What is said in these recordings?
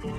Hey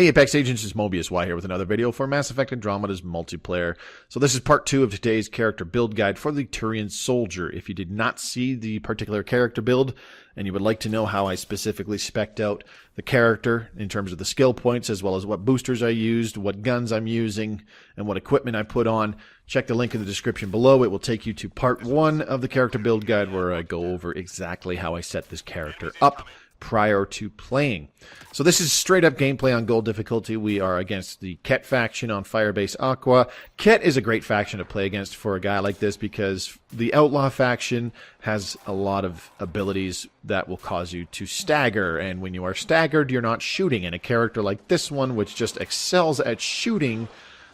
Apex Agents, it's Mobius Y here with another video for Mass Effect Andromeda's multiplayer. So this is part 2 of today's character build guide for the Turian Soldier. If you did not see the particular character build, and you would like to know how I specifically spec'd out the character in terms of the skill points, as well as what boosters I used, what guns I'm using, and what equipment I put on, check the link in the description below. It will take you to part 1 of the character build guide, where I go over exactly how I set this character up prior to playing. So this is straight up gameplay on gold difficulty. We are against the Ket faction on Firebase Aqua. Ket is a great faction to play against for a guy like this because the Outlaw faction has a lot of abilities that will cause you to stagger, and when you are staggered, you're not shooting. And a character like this one, which just excels at shooting,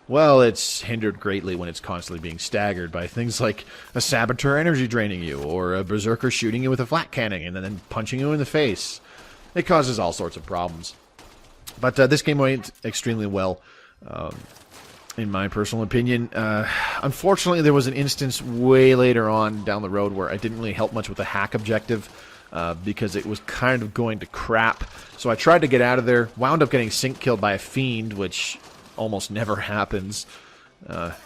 well, it's hindered greatly when it's constantly being staggered by things like a Saboteur energy draining you, or a Berserker shooting you with a flat cannon and then punching you in the face. It causes all sorts of problems. But this game went extremely well, in my personal opinion. Unfortunately, there was an instance way later on down the road where I didn't really help much with the hack objective, because it was kind of going to crap. So I tried to get out of there, wound up getting sync killed by a fiend, which almost never happens.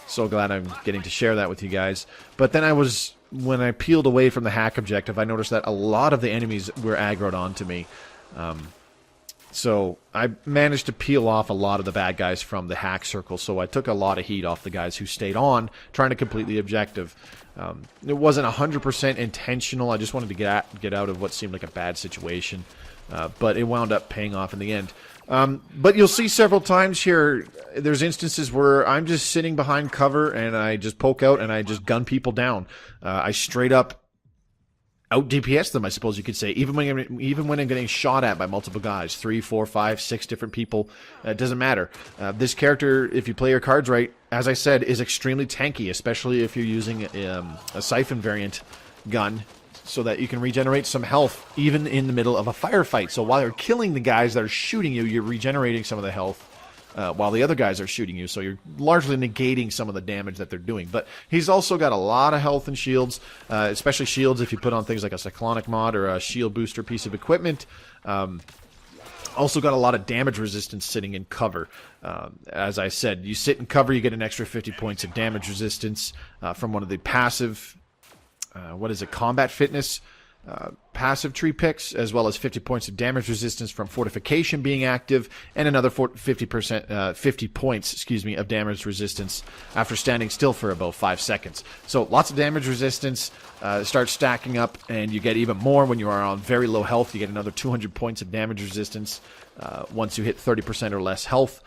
So glad I'm getting to share that with you guys. But then when I peeled away from the hack objective, I noticed that a lot of the enemies were aggroed onto me. So I managed to peel off a lot of the bad guys from the hack circle, so I took a lot of heat off the guys who stayed on, trying to complete the objective. It wasn't 100% intentional. I just wanted to get out of what seemed like a bad situation. But it wound up paying off in the end. But you'll see several times here, there's instances where I'm just sitting behind cover and I just poke out and I just gun people down. I straight up out DPS them, I suppose you could say, even when I'm getting shot at by multiple guys, 3, 4, 5, 6 different people. It doesn't matter. This character, if you play your cards right, as I said, is extremely tanky, especially if you're using a Siphon variant gun, so that you can regenerate some health even in the middle of a firefight. So while you're killing the guys that are shooting you, you're regenerating some of the health while the other guys are shooting you. So you're largely negating some of the damage that they're doing. But he's also got a lot of health and shields, especially shields if you put on things like a Cyclonic mod or a shield booster piece of equipment. Also got a lot of damage resistance sitting in cover. As I said, you sit in cover, you get an extra 50 points of damage resistance from one of the passive combat fitness passive tree picks, as well as 50 points of damage resistance from fortification being active, and another 50 points, of damage resistance after standing still for about 5 seconds. So lots of damage resistance starts stacking up, and you get even more when you are on very low health. You get another 200 points of damage resistance once you hit 30% or less health.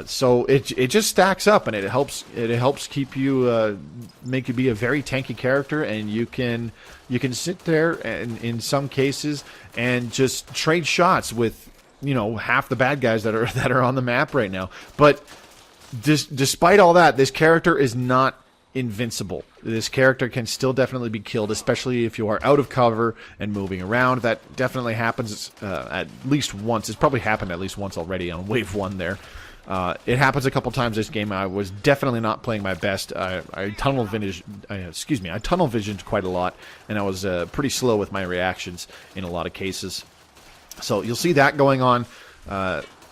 So it just stacks up, and it helps keep you make you be a very tanky character, and you can sit there and in some cases and just trade shots with half the bad guys that are on the map right now. But despite all that, this character is not invincible. This character can still definitely be killed, especially if you are out of cover and moving around. That definitely happens at least once. It's probably happened at least once already on wave 1 there. It happens a couple times this game. I was definitely not playing my best. I tunnel visioned quite a lot, and I was pretty slow with my reactions in a lot of cases. So you'll see that going on,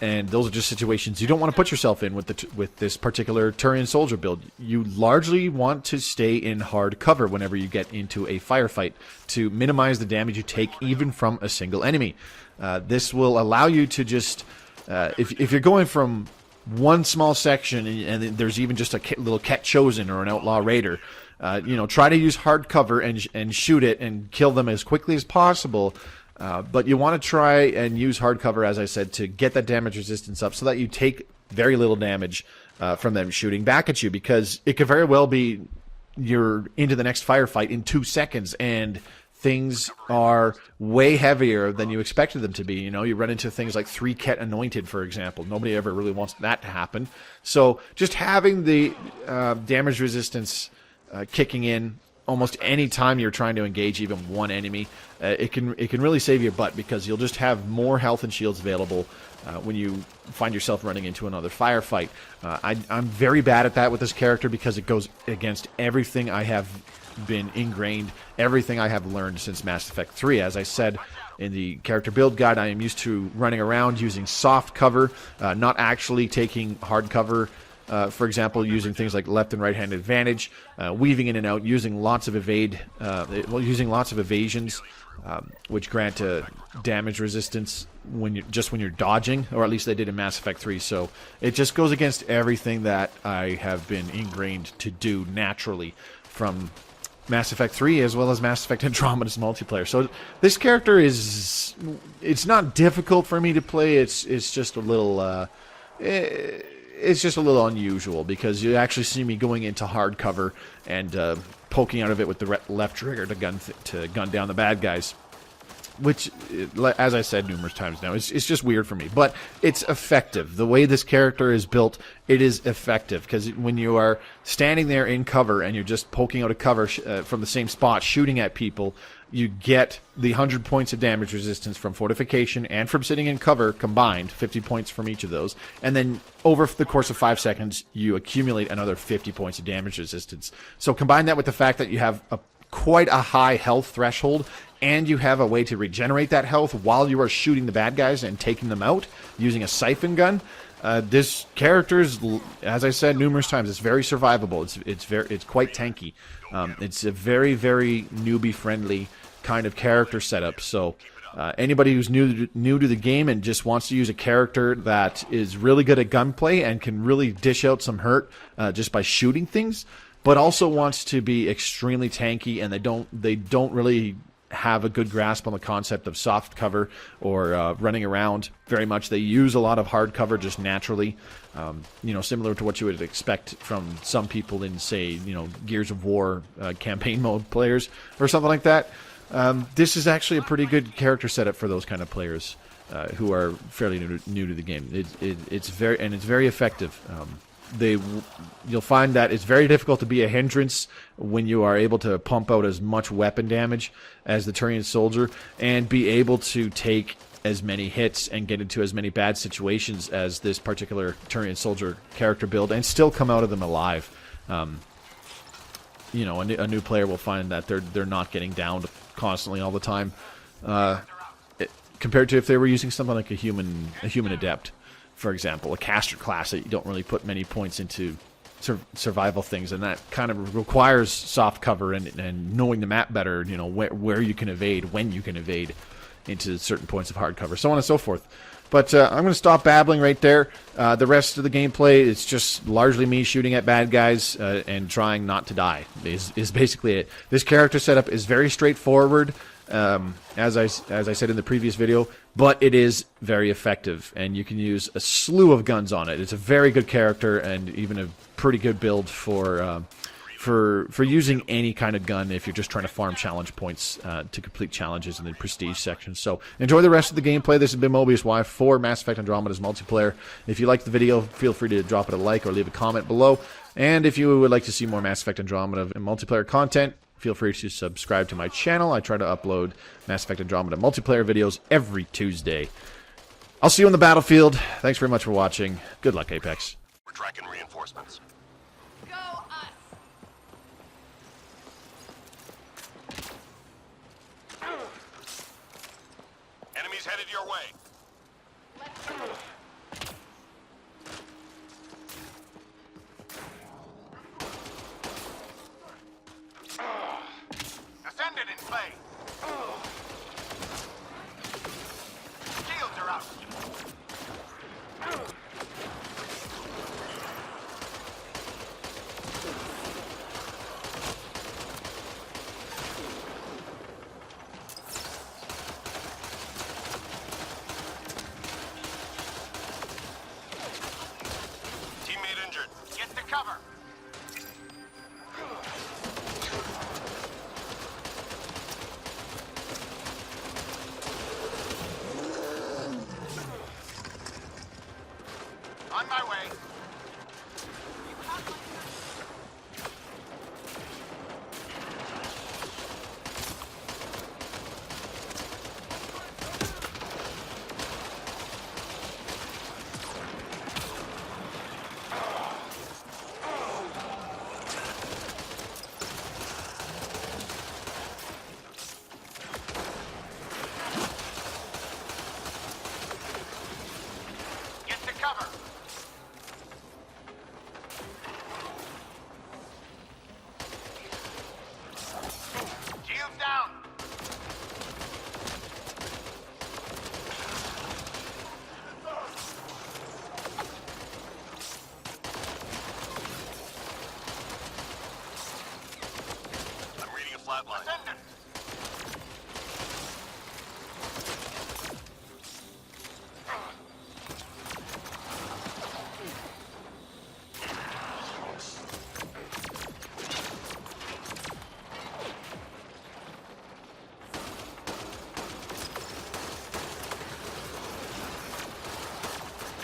and those are just situations you don't want to put yourself in with this particular Turian Soldier build. You largely want to stay in hard cover whenever you get into a firefight to minimize the damage you take even from a single enemy. This will allow you to just, if you're going from one small section and there's even just a little Ket Chosen or an Outlaw Raider, try to use hard cover and shoot it and kill them as quickly as possible. But you want to try and use hard cover, as I said, to get that damage resistance up so that you take very little damage from them shooting back at you, because it could very well be you're into the next firefight in 2 seconds and things are way heavier than you expected them to be. You run into things like 3 Ket Anointed, for example. Nobody ever really wants that to happen. So just having the damage resistance kicking in almost any time you're trying to engage even one enemy, it can really save your butt, because you'll just have more health and shields available when you find yourself running into another firefight. I'm very bad at that with this character because it goes against everything I have been ingrained, everything I have learned since Mass Effect 3. As I said in the character build guide, I am used to running around using soft cover, not actually taking hard cover. For example, using things like left and right hand advantage, weaving in and out, using lots of using lots of evasions, which grant damage resistance when you're dodging, or at least they did in Mass Effect 3. So it just goes against everything that I have been ingrained to do naturally from Mass Effect 3 as well as Mass Effect Andromeda's multiplayer. So this character it's not difficult for me to play. It's just a little it's just a little unusual because you actually see me going into hard cover and poking out of it with the left trigger to gun down the bad guys, which, as I said numerous times now, it's just weird for me. But it's effective. The way this character is built, it is effective, because when you are standing there in cover and you're just poking out of cover from the same spot, shooting at people, you get the 100 points of damage resistance from fortification and from sitting in cover combined, 50 points from each of those. And then over the course of 5 seconds, you accumulate another 50 points of damage resistance. So combine that with the fact that you have quite a high health threshold, and you have a way to regenerate that health while you are shooting the bad guys and taking them out using a siphon gun. This character is, as I said numerous times, it's very survivable. It's quite tanky. It's a very, very newbie-friendly kind of character setup. So anybody who's new to the game and just wants to use a character that is really good at gunplay and can really dish out some hurt just by shooting things, but also wants to be extremely tanky, and they don't really have a good grasp on the concept of soft cover or running around very much. They use a lot of hard cover just naturally, similar to what you would expect from some people in, say, Gears of War campaign mode players or something like that. This is actually a pretty good character setup for those kind of players who are fairly new to the game. It's very effective. You'll find that it's very difficult to be a hindrance when you are able to pump out as much weapon damage as the Turian Soldier and be able to take as many hits and get into as many bad situations as this particular Turian Soldier character build and still come out of them alive. A new player will find that they're not getting downed constantly all the time, compared to if they were using something like a human adept. For example, a caster class that you don't really put many points into survival things, and that kind of requires soft cover and knowing the map better, where you can evade, when you can evade into certain points of hard cover, so on and so forth. But I'm going to stop babbling right there. The rest of the gameplay is just largely me shooting at bad guys and trying not to die is basically it. This character setup is very straightforward, as I said in the previous video, but it is very effective, and you can use a slew of guns on it. It's a very good character, and even a pretty good build for using any kind of gun if you're just trying to farm challenge points to complete challenges in the prestige section. So enjoy the rest of the gameplay. This has been Mobius Y for Mass Effect Andromeda's multiplayer. If you liked the video, feel free to drop it a like or leave a comment below. And if you would like to see more Mass Effect Andromeda and multiplayer content, feel free to subscribe to my channel. I try to upload Mass Effect Andromeda multiplayer videos every Tuesday. I'll see you on the battlefield. Thanks very much for watching. Good luck, Apex. We're tracking reinforcements. Go us! Enemies headed your way. Let's go. Ascended in play. Shields are out. Teammate injured. Get to cover. flatline. Ascendant!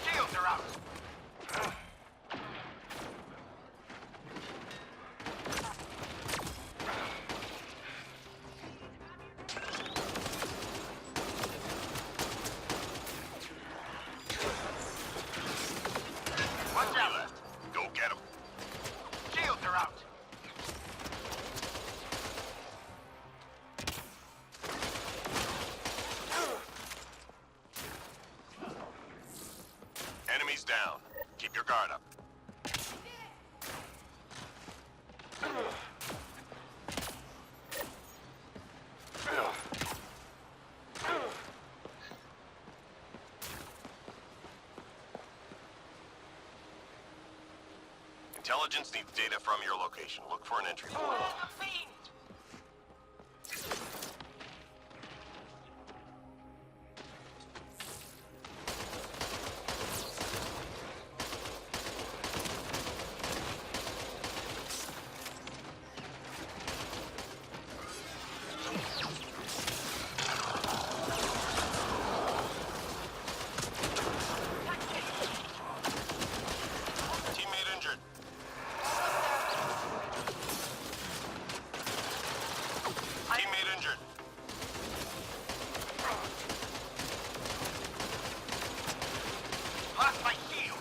Shields are out! Watch out! Left. Go get him. Shields are out. Enemies down. Keep your guard up. Intelligence needs data from your location. Look for an entry point. Teammate injured. Teammate injured. Lost my shield.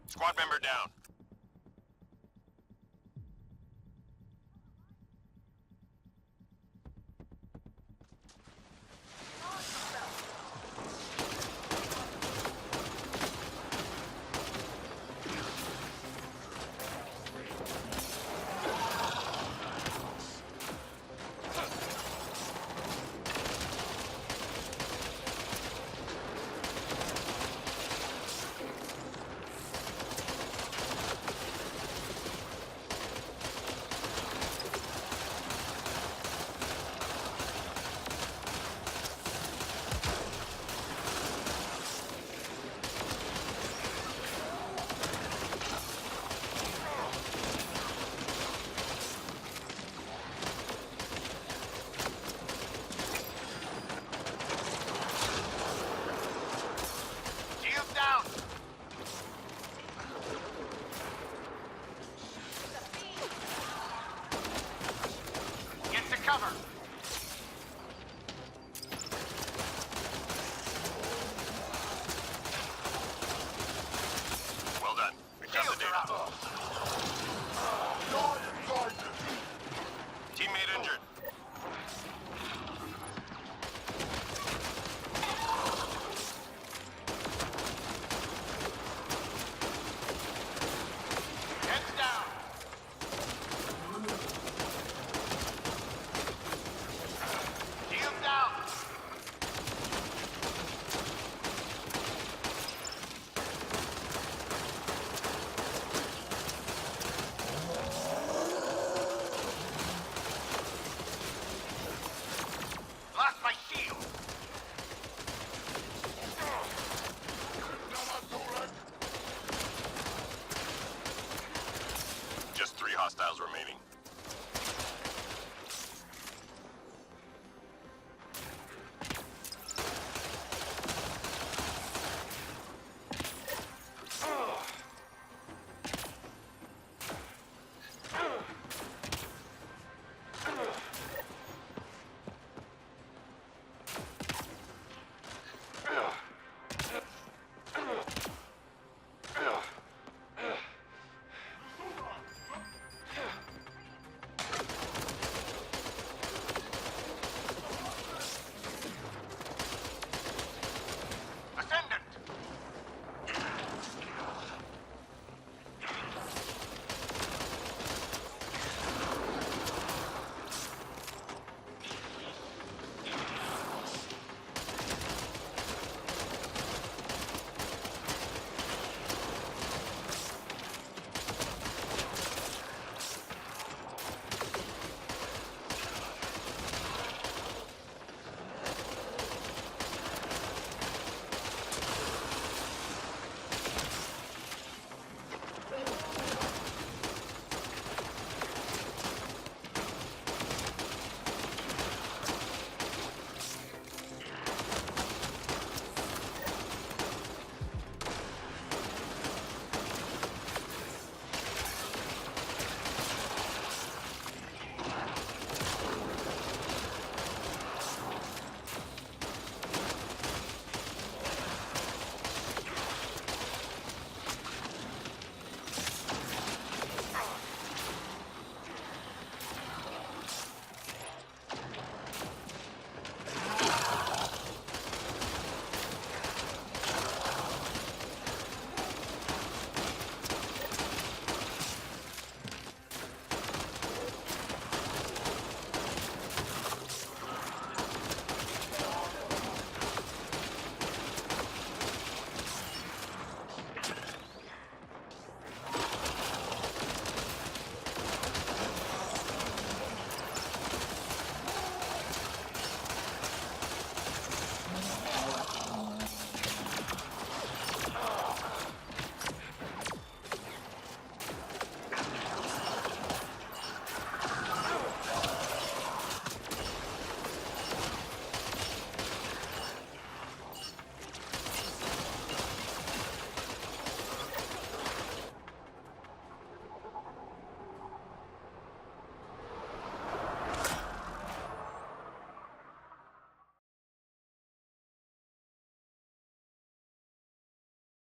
Squad member down. Shield down. Get to cover. Well done. We got the data. Teammate injured. Heads down. Shield down. Lost my shield. Just 3 hostiles remaining.